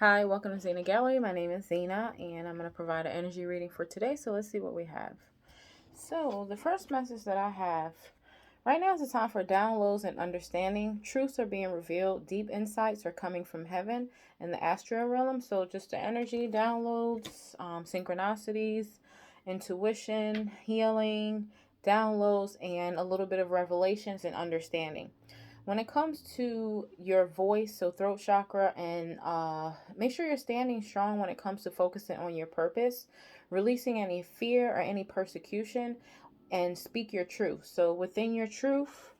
Hi, welcome to Zenagallery. My name is Zena, and I'm going to provide an energy reading for today. So let's see what we have. So the first message that I have right now is the time for downloads and understanding. Truths are being revealed. Deep insights are coming from heaven and the astral realm. So just the energy, downloads, synchronicities, intuition, healing, downloads, and a little bit of revelations and understanding. When it comes to your voice, so throat chakra, and make sure you're standing strong when it comes to focusing on your purpose, releasing any fear or any persecution, and speak your truth. So within your truth,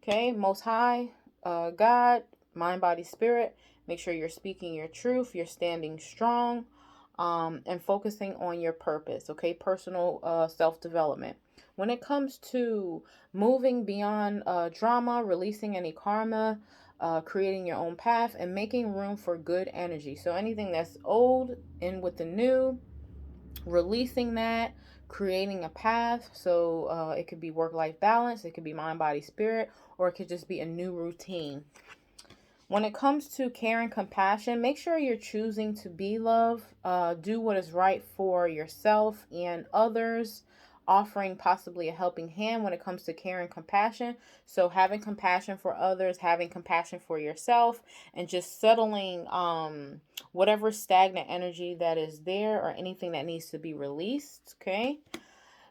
okay, Most High, God, mind, body, spirit, make sure you're speaking your truth, you're standing strong, and focusing on your purpose, okay, personal self-development. When it comes to moving beyond drama, releasing any karma, creating your own path, and making room for good energy. So anything that's old in with the new, releasing that, creating a path. So it could be work-life balance, it could be mind, body, spirit, or it could just be a new routine. When it comes to care and compassion, make sure you're choosing to be love. Do what is right for yourself and others, offering possibly a helping hand when it comes to care and compassion. So having compassion for others, having compassion for yourself, and just settling whatever stagnant energy that is there or anything that needs to be released, okay?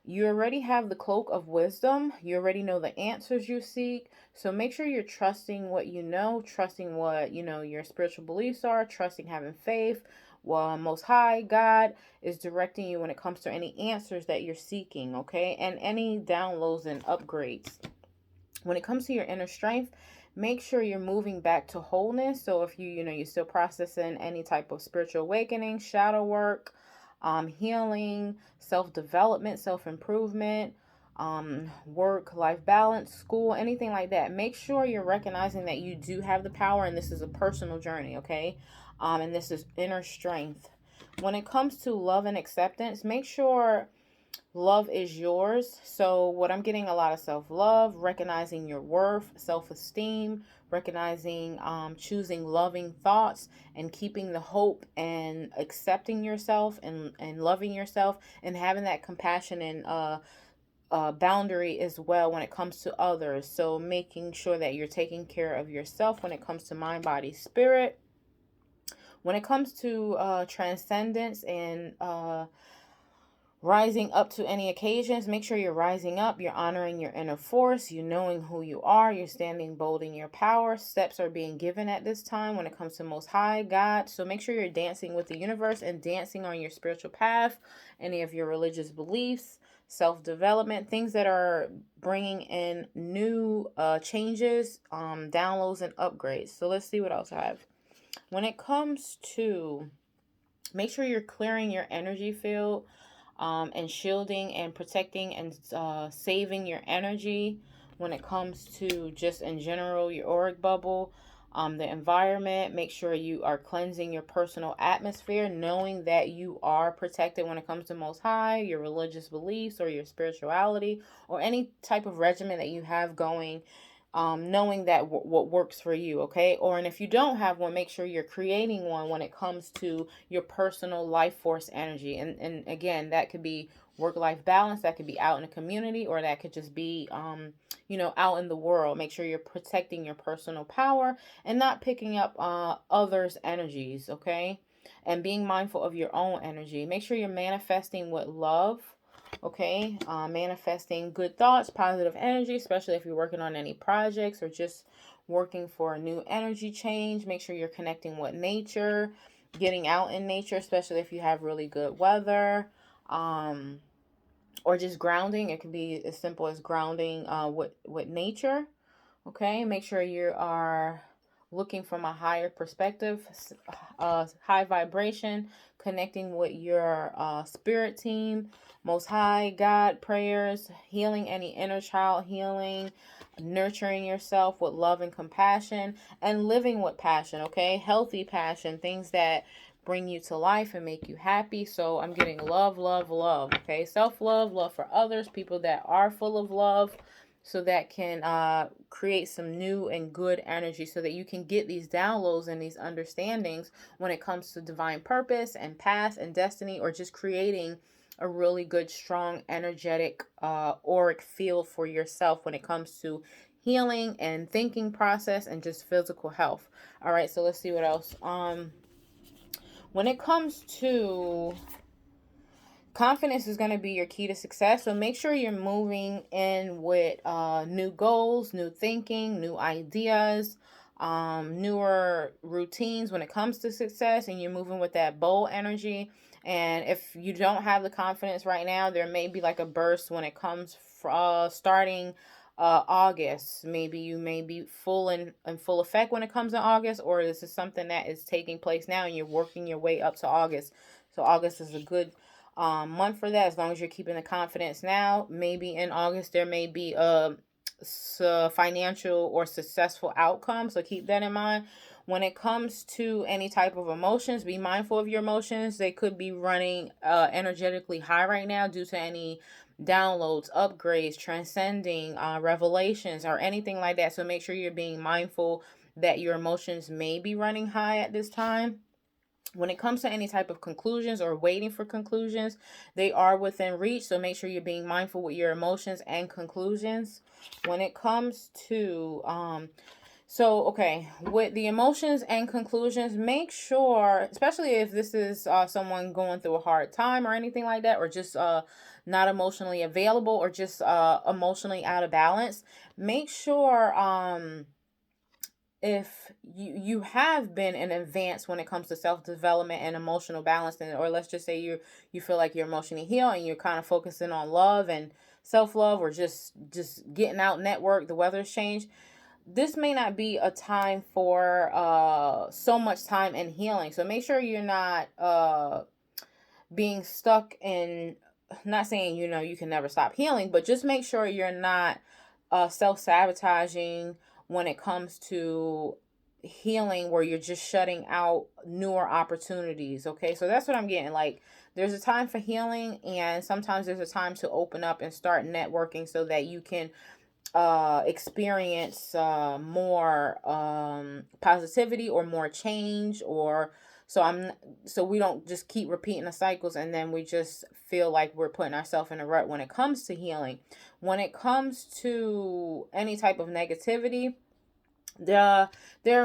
You already have the cloak of wisdom. You already know the answers you seek. So make sure you're trusting what you know, trusting what, your spiritual beliefs are, trusting having faith. Well, Most High God is directing you when it comes to any answers that you're seeking, okay? And any downloads and upgrades. When it comes to your inner strength, make sure you're moving back to wholeness. So if you're still processing any type of spiritual awakening, shadow work, healing, self-development, self-improvement, work, life balance, school, anything like that. Make sure you're recognizing that you do have the power and this is a personal journey, okay? And this is inner strength. When it comes to love and acceptance, make sure love is yours. So what I'm getting a lot of self-love, recognizing your worth, self-esteem, recognizing choosing loving thoughts and keeping the hope and accepting yourself and loving yourself and having that compassion and boundary as well when it comes to others. So making sure that you're taking care of yourself when it comes to mind, body, spirit. When it comes to transcendence and rising up to any occasions, make sure you're rising up, you're honoring your inner force, you knowing who you are, you're standing bold in your power. Steps are being given at this time when it comes to Most High God. So make sure you're dancing with the universe and dancing on your spiritual path, any of your religious beliefs, self-development, things that are bringing in new changes, downloads, and upgrades. So let's see what else I have. When it comes to, make sure you're clearing your energy field, and shielding and protecting and saving your energy when it comes to just in general your auric bubble, the environment. Make sure you are cleansing your personal atmosphere, knowing that you are protected when it comes to Most High, your religious beliefs or your spirituality or any type of regimen that you have going. Knowing that what works for you, okay? And if you don't have one, make sure you're creating one when it comes to your personal life force energy. And again, that could be work-life balance, that could be out in the community, or that could just be, out in the world. Make sure you're protecting your personal power and not picking up others' energies, okay? And being mindful of your own energy. Make sure you're manifesting with love. Okay, manifesting good thoughts, positive energy, especially if you're working on any projects or just working for a new energy change. Make sure you're connecting with nature, getting out in nature, especially if you have really good weather, or just grounding. It can be as simple as grounding with nature. Okay, make sure you are looking from a higher perspective, high vibration, connecting with your spirit team, Most High God prayers, healing any inner child healing, nurturing yourself with love and compassion, and living with passion, okay? Healthy passion, things that bring you to life and make you happy. So I'm getting love, love, love, okay? Self-love, love for others, people that are full of love. so that can create some new and good energy so that you can get these downloads and these understandings when it comes to divine purpose and path and destiny, or just creating a really good, strong, energetic, auric field for yourself when it comes to healing and thinking process and just physical health. All right, so let's see what else. When it comes to confidence, is going to be your key to success. So make sure you're moving in with new goals, new thinking, new ideas, newer routines when it comes to success, and you're moving with that bold energy. And if you don't have the confidence right now, there may be like a burst when it comes starting August. Maybe you may be in full effect when it comes to August, or this is something that is taking place now and you're working your way up to August. So August is a good month for that, as long as you're keeping the confidence now. Maybe in August there may be a financial or successful outcome, so keep that in mind. When it comes to any type of emotions, be mindful of your emotions. They could be running energetically high right now due to any downloads, upgrades, transcending, revelations, or anything like that. So make sure you're being mindful that your emotions may be running high at this time. When it comes to any type of conclusions or waiting for conclusions, they are within reach. So make sure you're being mindful with your emotions and conclusions. When it comes to with the emotions and conclusions, make sure, especially if this is someone going through a hard time or anything like that, or just not emotionally available, or just emotionally out of balance, make sure if you have been in advance when it comes to self-development and emotional balance, and or let's just say you feel like you're emotionally healed and you're kind of focusing on love and self-love, or just getting out, network, the weather's changed, this may not be a time for so much time in healing. So make sure you're not being stuck in, not saying you can never stop healing, but just make sure you're not self-sabotaging when it comes to healing, where you're just shutting out newer opportunities. Okay, so that's what I'm getting. Like, there's a time for healing, and sometimes there's a time to open up and start networking so that you can experience more positivity or more change, or so we don't just keep repeating the cycles and then we just feel like we're putting ourselves in a rut when it comes to healing. When it comes to any type of negativity, there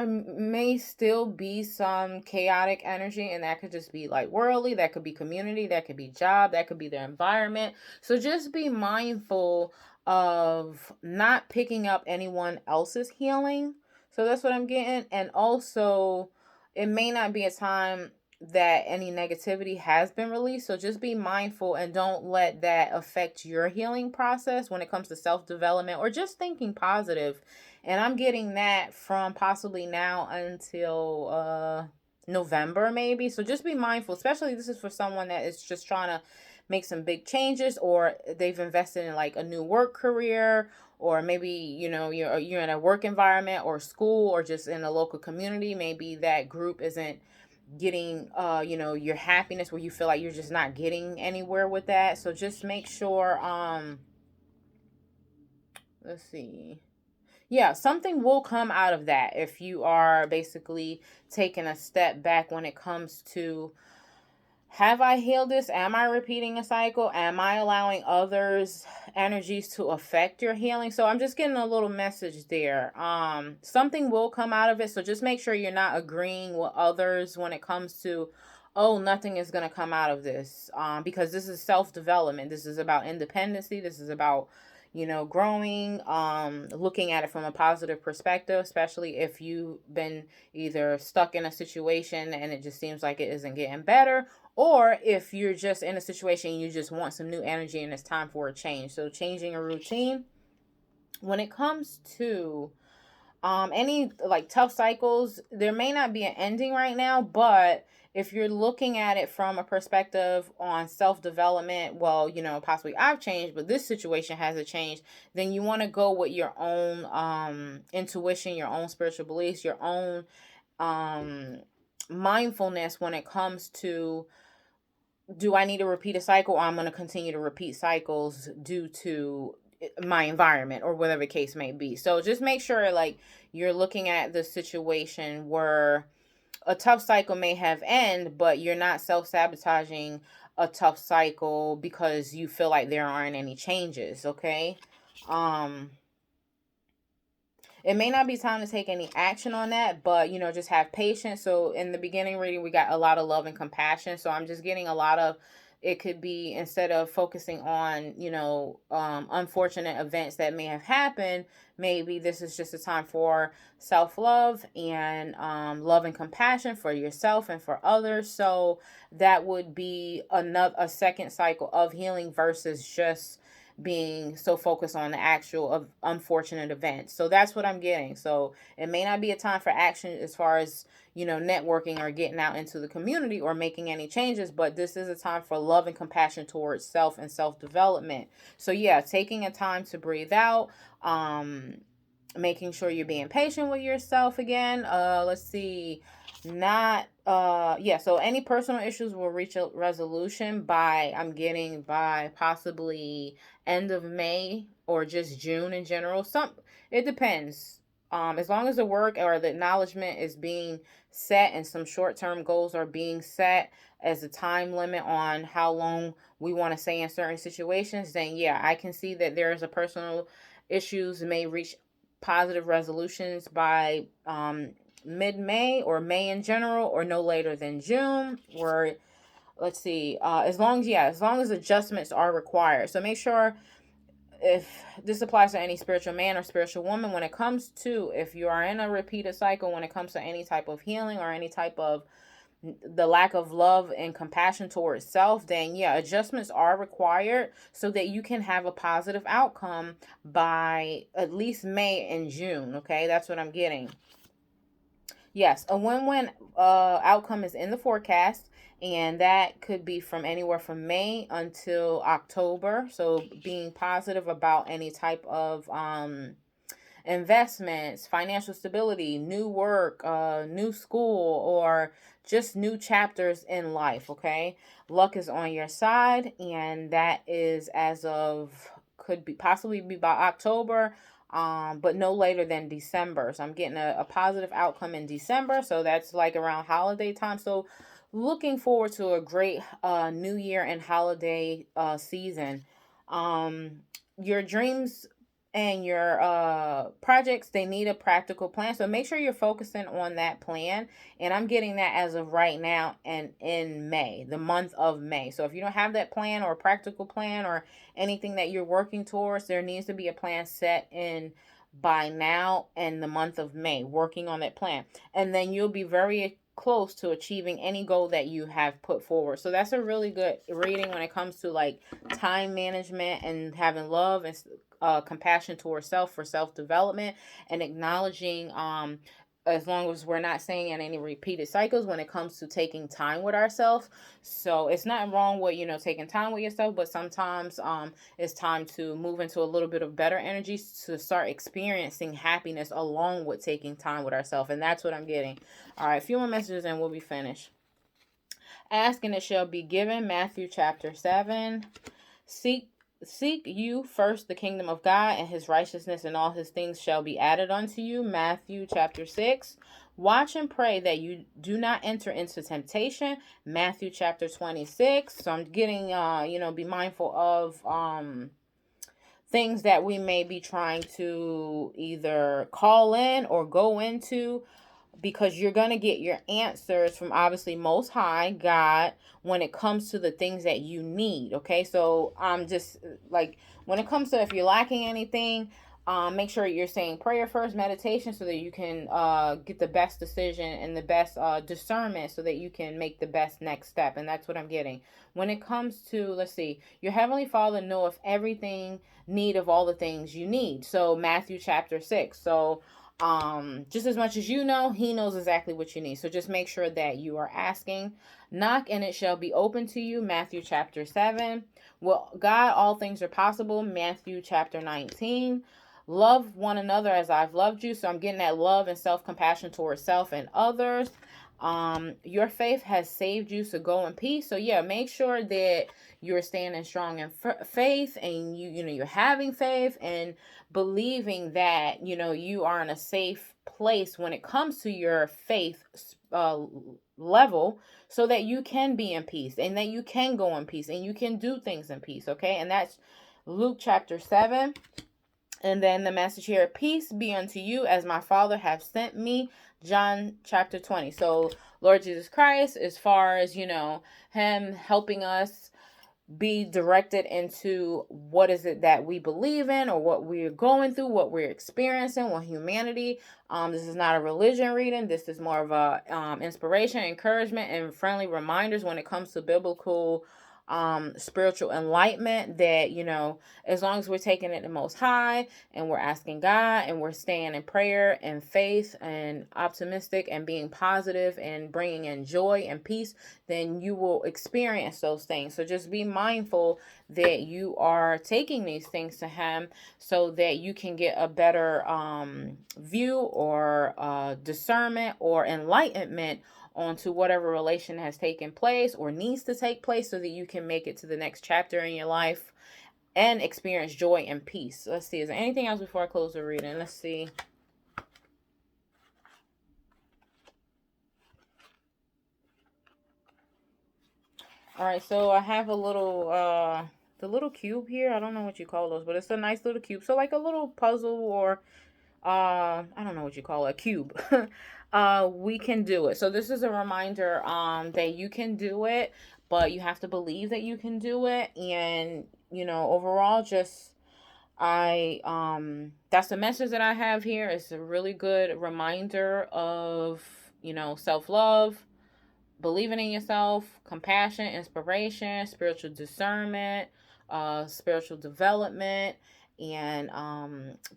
may still be some chaotic energy, and that could just be like worldly, that could be community, that could be job, that could be their environment. So just be mindful of not picking up anyone else's healing. So that's what I'm getting. And also, it may not be a time that any negativity has been released, so just be mindful and don't let that affect your healing process when it comes to self-development or just thinking positive. And I'm getting that from possibly now until November, maybe. So just be mindful, especially this is for someone that is just trying to make some big changes, or they've invested in like a new work career, or maybe you're in a work environment or school, or just in a local community. Maybe that group isn't getting your happiness, where you feel like you're just not getting anywhere with that. So just make sure let's see. Yeah, something will come out of that if you are basically taking a step back when it comes to, have I healed this? Am I repeating a cycle? Am I allowing others' energies to affect your healing? So I'm just getting a little message there. Something will come out of it. So just make sure you're not agreeing with others when it comes to, oh, nothing is going to come out of this. Because this is self-development. This is about independency. This is about growing, looking at it from a positive perspective, especially if you've been either stuck in a situation and it just seems like it isn't getting better, or if you're just in a situation and you just want some new energy and it's time for a change. So changing a routine. When it comes to any like tough cycles, there may not be an ending right now, but if you're looking at it from a perspective on self-development, well, possibly I've changed, but this situation hasn't changed, then you want to go with your own intuition, your own spiritual beliefs, your own mindfulness when it comes to, do I need to repeat a cycle, or I'm going to continue to repeat cycles due to my environment or whatever the case may be. So just make sure like you're looking at the situation where a tough cycle may have end, but you're not self-sabotaging a tough cycle because you feel like there aren't any changes, okay? It may not be time to take any action on that, but just have patience. So in the beginning reading, we got a lot of love and compassion. So I'm just getting a lot of, it could be, instead of focusing on, unfortunate events that may have happened, maybe this is just a time for self-love and love and compassion for yourself and for others. So that would be a second cycle of healing versus just being so focused on the actual of unfortunate events. So that's what I'm getting. So it may not be a time for action as far as, networking or getting out into the community or making any changes, but this is a time for love and compassion towards self and self-development. So yeah, taking a time to breathe out, making sure you're being patient with yourself again. Let's see. Not yeah, so any personal issues will reach a resolution by, I'm getting, by possibly end of May or just June in general. It depends. As long as the work or the acknowledgement is being set and some short-term goals are being set as a time limit on how long we want to stay in certain situations, then yeah, I can see that there is a personal issues may reach positive resolutions by mid-May or May in general, or no later than June. Or let's see, as long as adjustments are required. So make sure, if this applies to any spiritual man or spiritual woman, when it comes to, if you are in a repeated cycle, when it comes to any type of healing or any type of the lack of love and compassion towards self, then yeah, adjustments are required so that you can have a positive outcome by at least May and June. Okay, that's what I'm getting. Yes, a win-win outcome is in the forecast, and that could be from anywhere from May until October. So being positive about any type of investments, financial stability, new work, new school, or just new chapters in life, okay? Luck is on your side, and that is as of, could be possibly be by October, but no later than December. So I'm getting a positive outcome in December. So that's like around holiday time. So looking forward to a great new year and holiday season. Your dreams and your projects, they need a practical plan, so make sure you're focusing on that plan. And I'm getting that as of right now and in May, the month of May. So if you don't have that plan or a practical plan or anything that you're working towards, there needs to be a plan set in by now and the month of May, working on that plan, and then you'll be very close to achieving any goal that you have put forward. So that's a really good reading when it comes to like time management and having love and compassion towards self for self-development, and acknowledging, as long as we're not saying in any repeated cycles when it comes to taking time with ourselves. So it's not wrong with taking time with yourself, but sometimes it's time to move into a little bit of better energy to start experiencing happiness along with taking time with ourselves. And that's what I'm getting. All right, a few more messages and we'll be finished. Ask and it shall be given, Matthew chapter 7. Seek you first the kingdom of God and his righteousness, and all his things shall be added unto you. Matthew chapter 6. Watch and pray that you do not enter into temptation. Matthew chapter 26. So I'm getting, be mindful of things that we may be trying to either call in or go into, because you're going to get your answers from obviously Most High God when it comes to the things that you need. Okay, so I'm just like, when it comes to, if you're lacking anything, make sure you're saying prayer first, meditation, so that you can get the best decision and the best discernment, so that you can make the best next step. And that's what I'm getting. When it comes to, let's see, your Heavenly Father knoweth everything, need of all the things you need. So Matthew chapter 6. So just as much as you know, he knows exactly what you need. So just make sure that you are asking. Knock and it shall be open to you. Matthew chapter 7. Well, God, all things are possible. Matthew chapter 19. Love one another as I've loved you. So I'm getting that love and self-compassion towards self and others. Your faith has saved you, so go in peace. So yeah, make sure that you're standing strong in faith, and you're having faith and believing that you are in a safe place when it comes to your faith level, so that you can be in peace and that you can go in peace and you can do things in peace. Okay, and that's Luke chapter 7. And then the message here, peace be unto you as my Father hath sent me, John chapter 20. So Lord Jesus Christ, as far as, him helping us be directed into what is it that we believe in, or what we're going through, what we're experiencing with humanity. This is not a religion reading. This is more of a inspiration, encouragement, and friendly reminders when it comes to biblical spiritual enlightenment, that as long as we're taking it the most high and we're asking God and we're staying in prayer and faith and optimistic and being positive and bringing in joy and peace, then you will experience those things. So just be mindful that you are taking these things to him, so that you can get a better view or discernment or enlightenment onto whatever relation has taken place or needs to take place, so that you can make it to the next chapter in your life and experience joy and peace. Let's see, is there anything else before I close the reading? Let's see. All right, so I have a little the little cube here. I don't know what you call those, but it's a nice little cube. So like a little puzzle, or I don't know what you call it, a cube. We can do it. So this is a reminder that you can do it, but you have to believe that you can do it. And overall, just that's the message that I have here. It's a really good reminder of self-love, believing in yourself, compassion, inspiration, spiritual discernment, spiritual development, and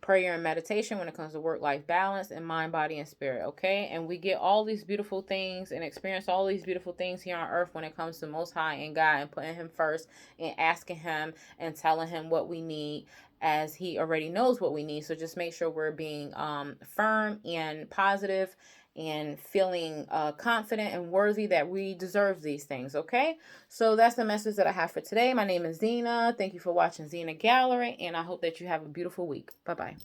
prayer and meditation when it comes to work-life balance and mind, body, and spirit. Okay, and we get all these beautiful things and experience all these beautiful things here on earth when it comes to Most High and God, and putting him first and asking him and telling him what we need, as he already knows what we need. So just make sure we're being firm and positive and feeling confident and worthy that we deserve these things. Okay, so that's the message that I have for today. My name is Zena. Thank you for watching Zenagallery, and I hope that you have a beautiful week. Bye bye.